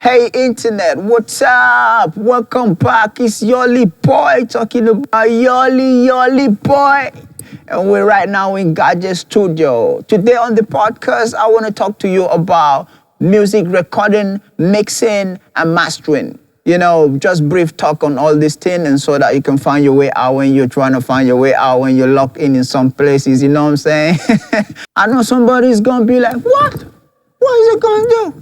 Hey internet, what's up? Welcome back. It's Yoli Boy talking about Yoli Boy. And we're right now in Gadget Studio. Today on the podcast, I want to talk to you about music recording, mixing, and mastering. Just brief talk on all these things and so that you can find your way out when you're trying to find your way out when you're locked in some places, you know what I'm saying? I know somebody's going to be like, what? What is it going to do?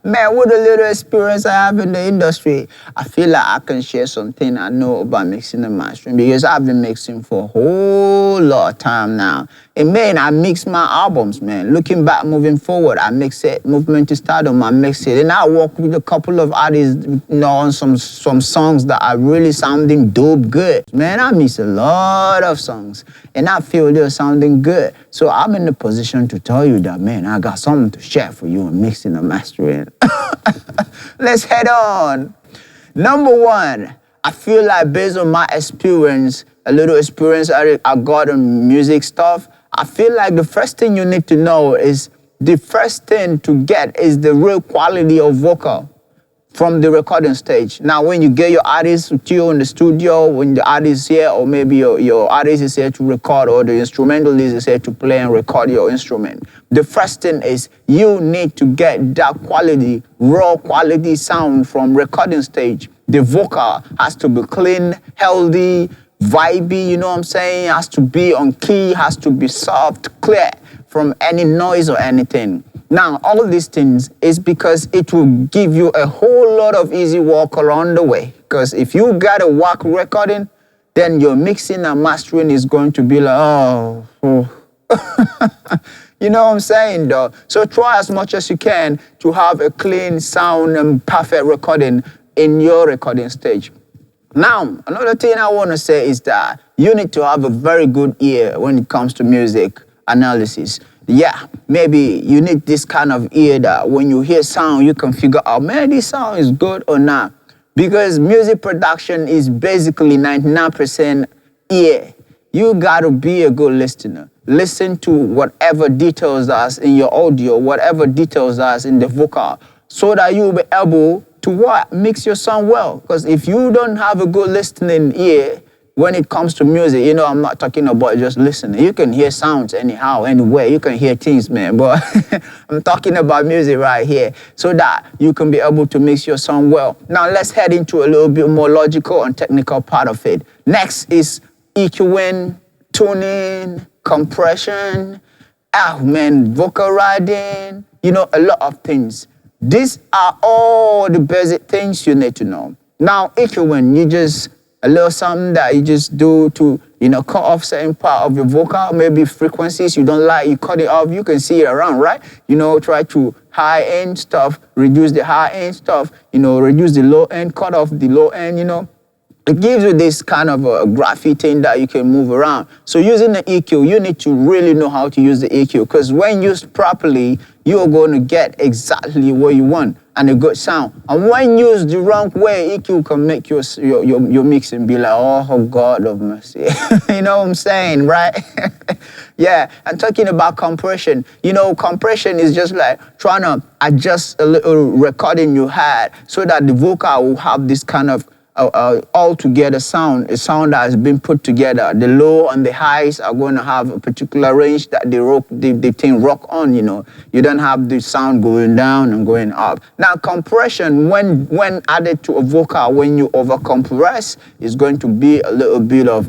Man, with a little experience I have in the industry, I feel like I can share something I know about mixing and mastering because I've been mixing for a whole lot of time now. And man, I mix my albums, man. Looking back, moving forward, I mix it. Movement to Stardom, I mix it. And I work with a couple of artists, on some songs that are really sounding dope good. Man, I mix a lot of songs. And I feel they're sounding good. So I'm in the position to tell you that, man, I got something to share for you on mixing and mastering. Let's head on. Number one, I feel like based on my experience, a little experience I got on music stuff, I feel like the first thing you need to know is the first thing to get is the real quality of vocal from the recording stage. Now, when you get your artist with you in the studio, when the artist is here, or maybe your artist is here to record, or the instrumentalist is here to play and record your instrument, the first thing is you need to get that quality, raw quality sound from recording stage. The vocal has to be clean, healthy, vibey, you know what I'm saying? It has to be on key, has to be soft, clear from any noise or anything. Now, all these things is because it will give you a whole lot of easy work along the way. Because if you got a whack recording, then your mixing and mastering is going to be like, oh. You know what I'm saying, though? So try as much as you can to have a clean sound and perfect recording in your recording stage. Now, another thing I want to say is that you need to have a very good ear when it comes to music analysis. Yeah, maybe you need this kind of ear that when you hear sound, you can figure out, man, this sound is good or not. Because music production is basically 99% ear. You got to be a good listener. Listen to whatever details are in your audio, whatever details are in the vocal, so that you'll be able to what? Mix your song well. Because if you don't have a good listening ear, when it comes to music, I'm not talking about just listening. You can hear sounds anyhow, anywhere. You can hear things, man. But I'm talking about music right here so that you can be able to mix your song well. Now, let's head into a little bit more logical and technical part of it. Next is EQing, tuning, compression, vocal riding, a lot of things. These are all the basic things you need to know. Now, EQing, you just a little something that you just do to, cut off certain part of your vocal, maybe frequencies you don't like, you cut it off, you can see it around, right? Try to high-end stuff, reduce the high-end stuff, reduce the low-end, cut off the low-end, It gives you this kind of a graphy thing that you can move around. So using the EQ, you need to really know how to use the EQ because when used properly, you're going to get exactly what you want and a good sound. And when used the wrong way, EQ can make your mixing be like, oh, God of mercy. You know what I'm saying, right? Yeah, and talking about compression, compression is just like trying to adjust a little recording you had so that the vocal will have this kind of all-together sound, a sound that has been put together. The low and the highs are going to have a particular range that the thing rock on, You don't have the sound going down and going up. Now, compression, when added to a vocal, when you over-compress, is going to be a little bit of,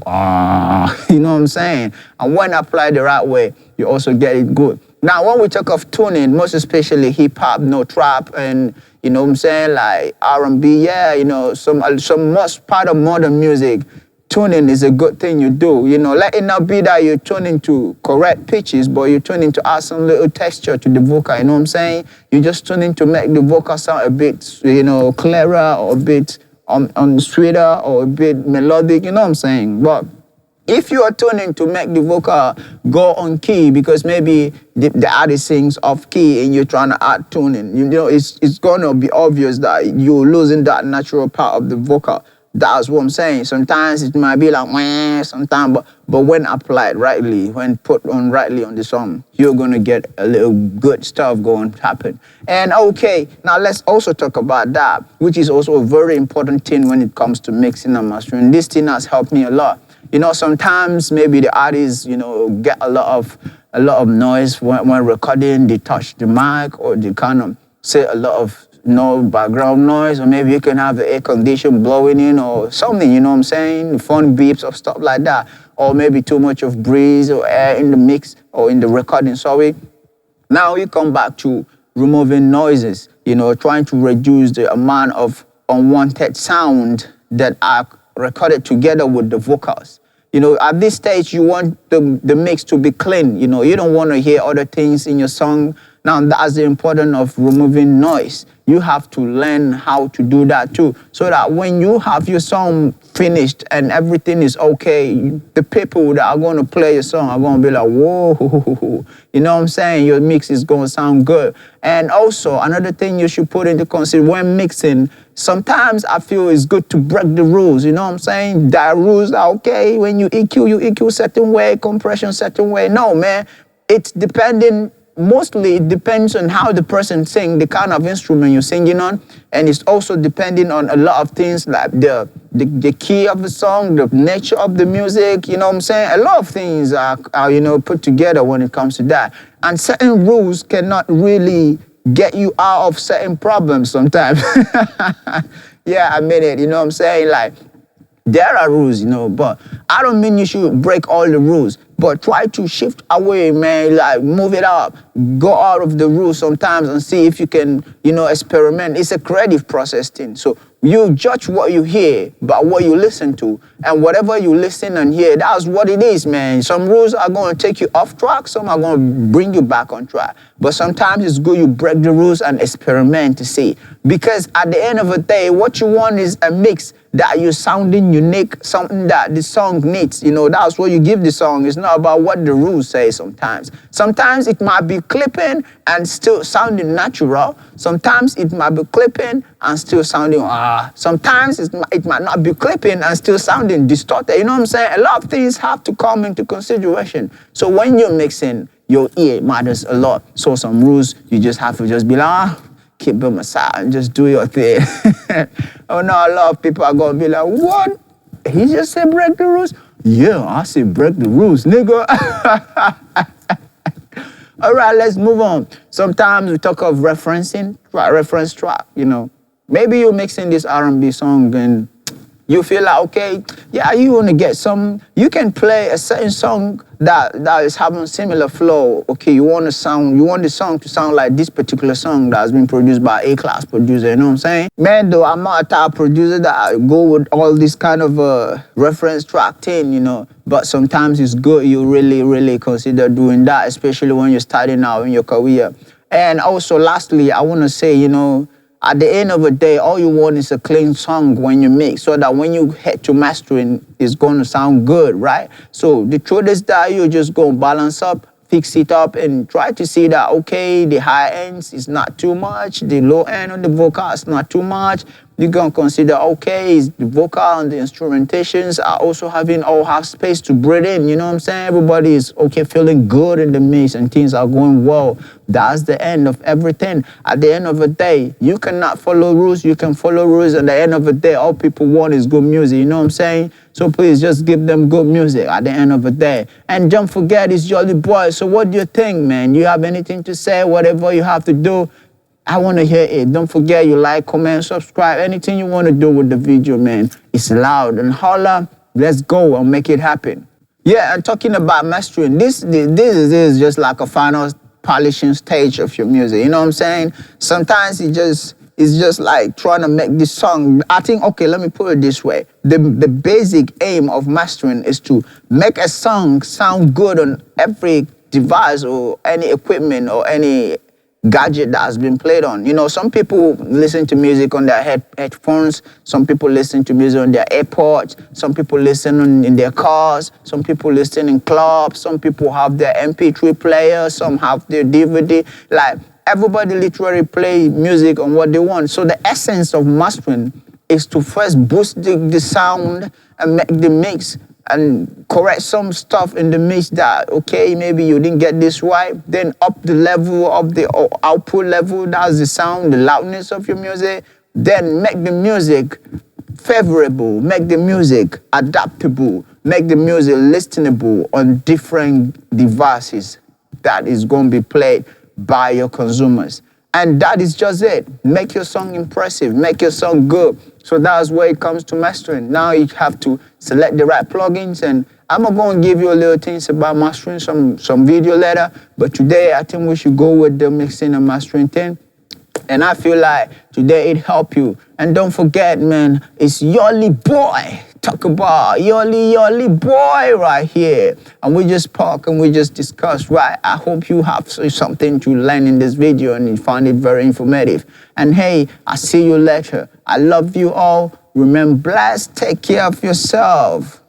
you know what I'm saying? And when applied the right way, you also get it good. Now, when we talk of tuning, most especially hip-hop, trap, and like R&B, some most part of modern music, tuning is a good thing you do. Let it not be that you're tuning to correct pitches, but you're tuning to add some little texture to the vocal, you know what I'm saying? You're just tuning to make the vocal sound a bit, clearer or a bit on sweeter or a bit melodic, you know what I'm saying? But if you are tuning to make the vocal go on key because maybe the artist sings off key and you're trying to add tuning, it's going to be obvious that you're losing that natural part of the vocal. That's what I'm saying. Sometimes it might be like, meh, sometimes, but when applied rightly, when put on rightly on the song, you're gonna get a little good stuff going to happen. And okay, now let's also talk about that, which is also a very important thing when it comes to mixing and mastering. This thing has helped me a lot. Sometimes maybe the artists, get a lot of noise when recording. They touch the mic or they kind of say a lot of no background noise, or maybe you can have the air condition blowing in or something, you know what I'm saying? Phone beeps or stuff like that. Or maybe too much of breeze or air in the mix or in the recording, sorry. Now you come back to removing noises, trying to reduce the amount of unwanted sound that are recorded together with the vocals. At this stage, you want the mix to be clean. You don't want to hear other things in your song. Now, that's the importance of removing noise. You have to learn how to do that too, so that when you have your song finished and everything is okay, the people that are going to play your song are going to be like, whoa, you know what I'm saying? Your mix is going to sound good. And also, another thing you should put into consideration when mixing, sometimes I feel it's good to break the rules, you know what I'm saying? The rules are okay. When you EQ certain way, compression certain way. No, man, it's depending. Mostly it depends on how the person sing, the kind of instrument you're singing on, and it's also depending on a lot of things like the key of the song, the nature of the music, you know what I'm saying? A lot of things are put together when it comes to that. And certain rules cannot really get you out of certain problems sometimes. Yeah, I mean it, you know what I'm saying? Like, there are rules, but I don't mean you should break all the rules, but try to shift away, man, like move it up, go out of the rules sometimes and see if you can, experiment. It's a creative process thing. So you judge what you hear by what you listen to, and whatever you listen and hear, that's what it is, man. Some rules are going to take you off track, some are going to bring you back on track. But sometimes it's good you break the rules and experiment to see. Because at the end of the day, what you want is a mix that you're sounding unique, something that the song needs. That's what you give the song. It's not about what the rules say sometimes. Sometimes it might be clipping and still sounding natural. Sometimes it might be clipping and still sounding Sometimes it might not be clipping and still sounding distorted. You know what I'm saying? A lot of things have to come into consideration. So when you're mixing, your ear matters a lot. So some rules, you just have to just be like, keep them aside and just do your thing. Oh no, a lot of people are gonna be like, what? He just said break the rules? Yeah, I said break the rules, nigga. All right, let's move on. Sometimes we talk of referencing, reference track, Maybe you're mixing this R&B song and you feel like, okay, yeah, you want to get some, you can play a certain song that is having similar flow. Okay, you want the song to sound like this particular song that has been produced by A-class producer, you know what I'm saying? Man, though, I'm not a type of producer that go with all this kind of reference track thing, but sometimes it's good you really, really consider doing that, especially when you're starting out in your career. And also, lastly, I want to say, at the end of the day, all you want is a clean song when you mix, so that when you head to mastering, it's going to sound good, right? So the truth is that you're just going to balance up, fix it up, and try to see that, okay, the high ends is not too much, the low end on the vocal is not too much. You're going to consider, okay, is the vocal and the instrumentations are also have space to breathe in, you know what I'm saying? Everybody is, okay, feeling good in the mix and things are going well. That's the end of everything. At the end of the day, you cannot follow rules, you can follow rules. At the end of the day, all people want is good music, you know what I'm saying? So please just give them good music at the end of the day. And don't forget, it's Jolly Boy. So what do you think, man? You have anything to say? Whatever you have to do, I want to hear it. Don't forget, you like, comment, subscribe, anything you want to do with the video, man. It's loud and holla. Let's go and make it happen. Yeah, and talking about mastering, this is just like a final polishing stage of your music. You know what I'm saying? Sometimes it's just like trying to make this song. I think, okay, let me put it this way. The basic aim of mastering is to make a song sound good on every device or any equipment or any gadget that has been played on. Some people listen to music on their headphones, some people listen to music on their AirPods, some people listen in their cars, some people listen in clubs, some people have their MP3 player, some have their DVD. Like, everybody literally play music on what they want. So the essence of mastering is to first boost the sound and make the mix and correct some stuff in the mix that, okay, maybe you didn't get this right. Then up the level of the output level, that's the sound, the loudness of your music. Then make the music favorable, make the music adaptable, make the music listenable on different devices that is going to be played by your consumers. And that is just it. Make your song impressive, make your song good. So that's where it comes to mastering. Now you have to select the right plugins, and I'm going to give you a little things about mastering some video later, but today I think we should go with the mixing and mastering thing. And I feel like today it helped you. And don't forget, man, it's Yoli Boy. Talk about Yoli Boy right here. And we just talk and we just discuss, right? I hope you have something to learn in this video and you found it very informative. And hey, I'll see you later. I love you all. Remain blessed. Take care of yourself.